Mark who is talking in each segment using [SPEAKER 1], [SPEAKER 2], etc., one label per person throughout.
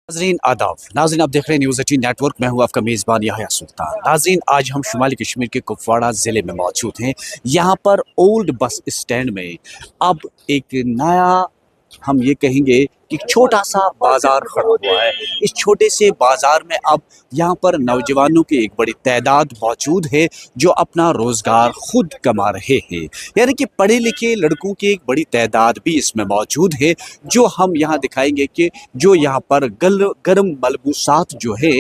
[SPEAKER 1] नाज़रीन आदाब। नाज़रीन आप देख रहे हैं न्यूज़ 18 नेटवर्क। मैं हूं आपका मेज़बान याह्या सुल्तान। नाज़रीन आज हम शुमाली कश्मीर के कुपवाड़ा ज़िले में मौजूद हैं। यहाँ पर ओल्ड बस स्टैंड में अब एक नया, हम ये कहेंगे कि छोटा सा बाजार खड़ा हुआ है। इस छोटे से बाजार में अब यहाँ पर नौजवानों की एक बड़ी तादाद मौजूद है जो अपना रोज़गार खुद कमा रहे हैं। यानी कि पढ़े लिखे लड़कों की एक बड़ी तादाद भी इसमें मौजूद है जो हम यहाँ दिखाएंगे कि जो यहाँ पर गर्म मलबूसात जो है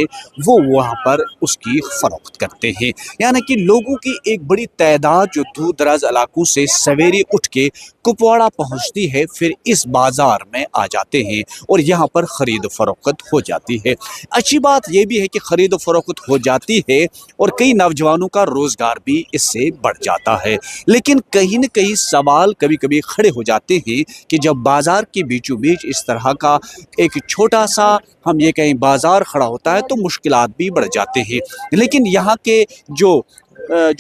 [SPEAKER 1] वो वहाँ पर उसकी फ़रोख्त करते हैं। यानी कि लोगों की एक बड़ी तादाद जो दूर दराज इलाकों से सवेरे उठ के कुपवाड़ा पहुँचती है, फिर इस बाज़ार में आ जाते हैं और यहाँ पर ख़रीद फ़रोख्त हो जाती है। अच्छी बात यह भी है कि ख़रीद फ़रोख्त हो जाती है और कई नौजवानों का रोज़गार भी इससे बढ़ जाता है। लेकिन कहीं न कहीं सवाल कभी कभी खड़े हो जाते हैं कि जब बाज़ार के बीचों बीच इस तरह का एक छोटा सा, हम ये कहें, बाज़ार खड़ा होता है तो मुश्किलात भी बढ़ जाते हैं। लेकिन यहाँ के जो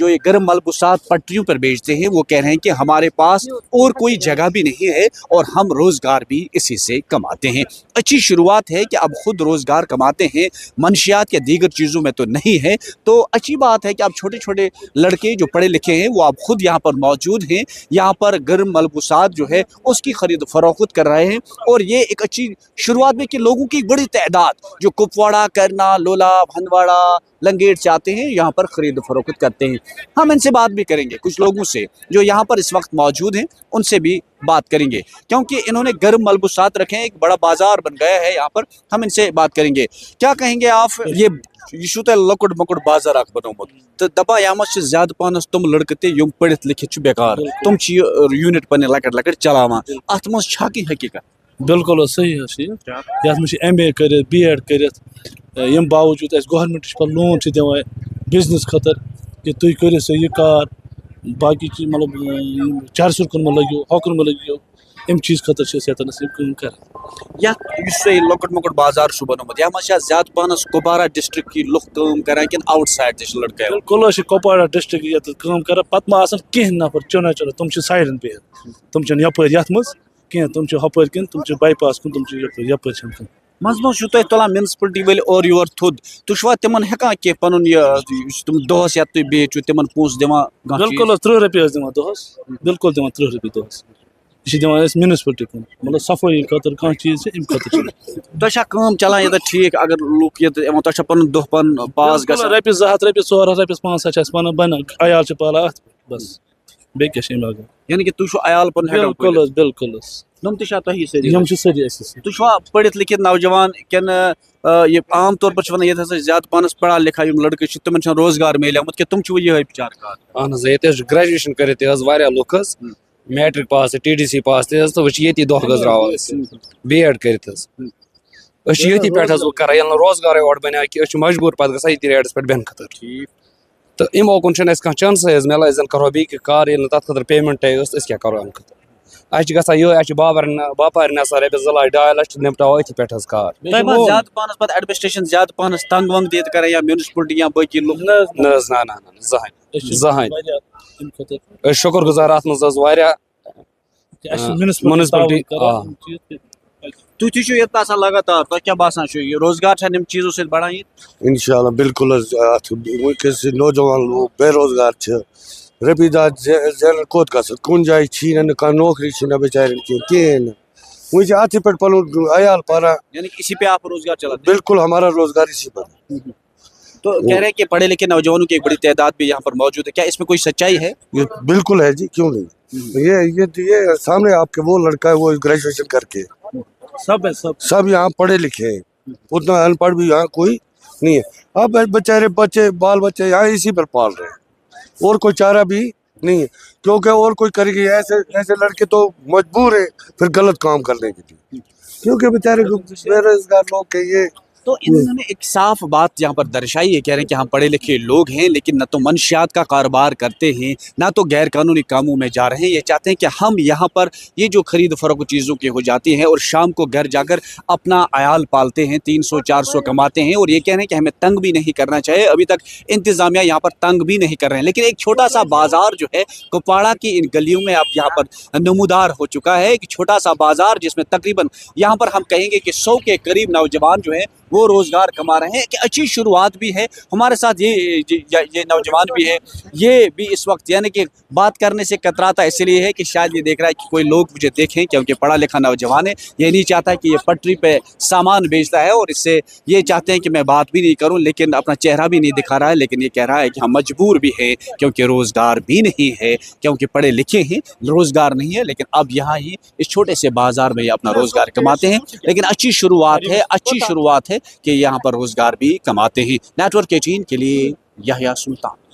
[SPEAKER 1] ये गर्म मलबूसात पटरियों पर बेचते हैं वो कह रहे हैं कि हमारे पास और कोई जगह भी नहीं है और हम रोज़गार भी इसी से कमाते हैं। अच्छी शुरुआत है कि अब खुद रोज़गार कमाते हैं, मंशियात या दीगर चीज़ों में तो नहीं है। तो अच्छी बात है कि अब छोटे छोटे लड़के जो पढ़े लिखे हैं वो अब खुद यहाँ पर मौजूद हैं, यहाँ पर गर्म मलबूसात जो है उसकी ख़रीद फरोख्त कर रहे हैं। और ये एक अच्छी शुरुआत में कि लोगों की बड़ी तादाद जो कुपवाड़ा, करना, लोला, हंदवाड़ा, लंगेट से आते हैं यहाँ पर ख़रीद फरोख्त करते हैं। हम इनसे बात भी करेंगे, कुछ लोगों से जो यहाँ पर इस वक्त मौजूद हैं उनसे भी बात करेंगे, क्योंकि इन्होंने गर्म मलबूसात रखे हैं, एक बड़ा बाजार बन गया है यहाँ पर। हम इनसे बात करेंगे। क्या कहेंगे आप? ये लकुड़ मकुड़ बाजार आख बनोमुत तो दपा यहाँ ज्यादा पानस तुम लड़के ते युम पढ़ित लिखित बेकार, तुम यूनिट पन्ने लकट लकट चलावान, अत मज छा की हकीकत?
[SPEAKER 2] बिल्कुल सही ये MA कर BEd कर बावजूद गवर्नमेंट लोन दिवान बिजनेस खतर कि तुम करो सा ये कार, बाकी चीज मतलब चरसुर कुन लगे, हकुन लगे, अम चीज खतर कर
[SPEAKER 1] लकुट मकुट बाजार बनोमुत यहाँ ज्यादा पानस कुपवाड़ा डिस्ट्रिक्ट की लुक काम करान कि आउटसाइड ते लड़के?
[SPEAKER 2] बिल्कुल कुपवाड़ा डिस्ट्रिक्ट काम कर पे कह नफर चुना चुना तुम साइडन पे, तुम यपर ये कह तुम हपर कन तुम बाईपास कुन, तुम यपर
[SPEAKER 1] मज मज तुलान म्यूनसिपलिटी वाले और योर थोद तुवा तिमन हेकान कह पन तुम दोहस या तुम बेचो तिमन पोस दिवान?
[SPEAKER 2] बिल्कुल 30 रुपये दिवान दोहस, बिल्कुल दिवान 30 रुपये दोहस। यह दिवान म्यूनसिपलिटी कुन मतलब सफाई खतर कह चीज
[SPEAKER 1] तुम काम चलान ये ठीक? अगर लूक ये तुम पन दोह पन पास ग
[SPEAKER 2] रुपये 200 रुपये 400 रुपये 500 पान बन अयाल पाला बस बे लगा।
[SPEAKER 1] यानी कि तुम अयाल पन?
[SPEAKER 2] बिल्कुल बिल्कुल
[SPEAKER 1] तुवा पढ़ित लिखित नौजवान कन ये आम तौर पर ये ज्यादा पानस पढ़ा लिखा लड़के तुम रोजगार मिलेमुत कि तुम ये विचार कर?
[SPEAKER 3] ये ग्रेजुएशन कर लुक मैट्रिक पास TDC पास तो ये दह गुजरान BEd कर पे कर रोजगार और बना कि मजबूर पे ग ये रेटस पे बेन खतर तो अमोकुन चांस मिलान जन करो बी कार ये तथ खतर पेमेंट क्या करो अम खतर ये बापार नसा रुपये 2 लाख 2.5 लाख निपटाओ अथी पे कार।
[SPEAKER 1] ज्यादा पानस पे एडमिनिस्ट्रेशन ज्यादा पानस तंग वंग दित कर या म्यूनसिपलिटी या बाकी लोग?
[SPEAKER 3] ना जहां शुक्र गुजार अत म्यूनसिपलिटी
[SPEAKER 1] तुम लगातार तो क्या बासान रोजगार चीजों से बढ़ा?
[SPEAKER 4] इंशाल्लाह बिल्कुल नौजवान लोग बेरोजगार रपी दह जन कोत कुन जाए नौकरी बेचारे कहें वही अथ पे पन अयाल पारा,
[SPEAKER 1] यानी इसी पे आप रोजगार चला?
[SPEAKER 4] बिल्कुल हमारा रोजगार इसी पर।
[SPEAKER 1] तो कह रहे हैं कि पढ़े लिखे नौजवानों की एक बड़ी तादाद भी यहाँ पर मौजूद है, क्या इसमें कोई सच्चाई है?
[SPEAKER 4] ये बिल्कुल है जी, क्यों नहीं। ये सामने आपके वो लड़का है वो ग्रेजुएशन करके सब यहाँ पढ़े लिखे हैं, उतना अनपढ़ भी यहाँ कोई नहीं है। अब बेचारे बाल बच्चे यहाँ इसी पर पाल रहे हैं और कोई चारा भी नहीं है, क्योंकि और कोई करेगी ऐसे लड़के तो मजबूर है फिर गलत काम करने के लिए, क्योंकि बेचारे बेरोजगार लोग के ये
[SPEAKER 1] तो इन्होंने एक साफ बात यहाँ पर दर्शाई है, कह रहे हैं कि हम पढ़े लिखे लोग हैं लेकिन न तो मंशियात का कारोबार करते हैं ना तो गैर कानूनी कामों में जा रहे हैं। ये चाहते हैं कि हम यहाँ पर ये जो खरीद फरोख्त चीज़ों की हो जाती है और शाम को घर जाकर अपना आयाल पालते हैं, 300-400 कमाते हैं, और ये कह रहे हैं कि हमें तंग भी नहीं करना चाहिए। अभी तक इंतज़ामिया यहाँ पर तंग भी नहीं कर रहे हैं। लेकिन एक छोटा सा बाज़ार जो है कुपवाड़ा की इन गलियों में अब यहाँ पर नमूदार हो चुका है, एक छोटा सा बाज़ार जिसमें तकरीबन यहाँ पर हम कहेंगे कि 100 के करीब नौजवान जो है वो रोज़गार कमा रहे हैं। कि अच्छी शुरुआत भी है। हमारे साथ ये नौजवान भी है, ये भी इस वक्त यानी कि बात करने से कतराता इसलिए है कि शायद ये देख रहा है कि कोई लोग मुझे देखें, क्योंकि पढ़ा लिखा नौजवान है। ये नहीं चाहता कि ये पटरी पे सामान बेचता है और इससे ये चाहते हैं कि मैं बात भी नहीं करूं, लेकिन अपना चेहरा भी नहीं दिखा रहा है। लेकिन ये कह रहा है कि हम मजबूर भी है क्योंकि रोज़गार भी नहीं है, क्योंकि पढ़े लिखे हैं, रोज़गार नहीं है। लेकिन अब यहाँ ही इस छोटे से बाज़ार में ये अपना रोज़गार कमाते हैं। लेकिन अच्छी शुरुआत है कि यहाँ पर रोज़गार भी कमाते हैं। नेटवर्क 18 के लिए याह्या सुल्तान।